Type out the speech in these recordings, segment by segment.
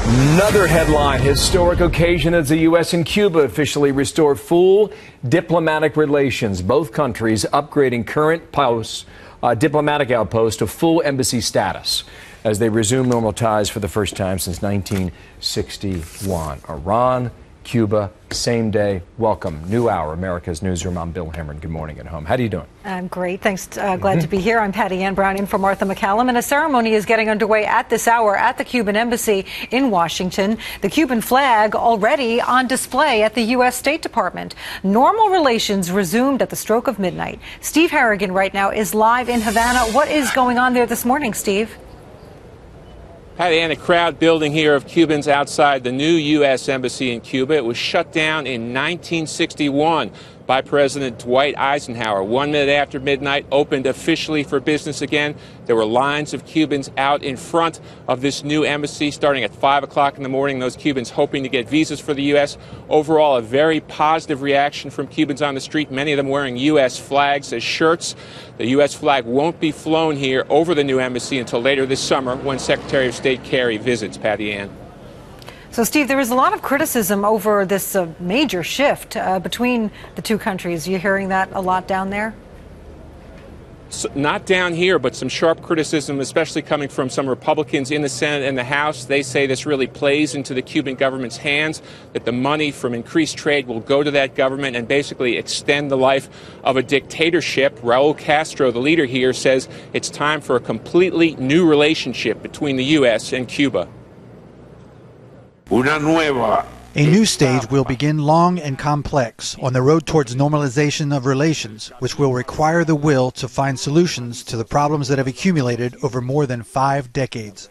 Another headline, historic occasion as the U.S. and Cuba officially restore full diplomatic relations. Both countries upgrading current diplomatic outpost to full embassy status as they resume normal ties for the first time since 1961. Iran, Cuba, same day. Welcome. New hour, America's Newsroom. I'm Bill Hemmer. Good morning at home. How are you doing? I'm great. Thanks. Glad to be here. I'm Patty Ann Brown in for Martha McCallum. And a ceremony is getting underway at this hour at the Cuban embassy in Washington. The Cuban flag already on display at the U.S. State Department. Normal relations resumed at the stroke of midnight. Steve Harrigan right now is live in Havana. What is going on there this morning, Steve? Patty Ann, a crowd building here of Cubans outside the new U.S. Embassy in Cuba. It was shut down in 1961 by President Dwight Eisenhower. 1 minute after midnight, opened officially for business again. There were lines of Cubans out in front of this new embassy starting at 5 o'clock in the morning. Those Cubans hoping to get visas for the U.S. Overall, a very positive reaction from Cubans on the street, many of them wearing U.S. flags as shirts. The U.S. flag won't be flown here over the new embassy until later this summer when Secretary of State Kerry visits. Patty Ann. So, Steve, there is a lot of criticism over this major shift between the two countries. Are you hearing that a lot down there? So, not down here, but some sharp criticism, especially coming from some Republicans in the Senate and the House. They say this really plays into the Cuban government's hands, that the money from increased trade will go to that government and basically extend the life of a dictatorship. Raul Castro, the leader here, says it's time for a completely new relationship between the U.S. and Cuba. A new stage will begin long and complex on the road towards normalization of relations, which will require the will to find solutions to the problems that have accumulated over more than 5 decades.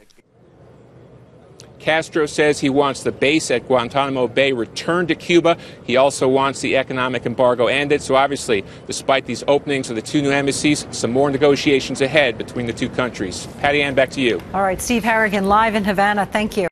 Castro says he wants the base at Guantanamo Bay returned to Cuba. He also wants the economic embargo ended. So obviously, despite these openings of the two new embassies, some more negotiations ahead between the two countries. Patty Ann, back to you. All right, Steve Harrigan live in Havana. Thank you.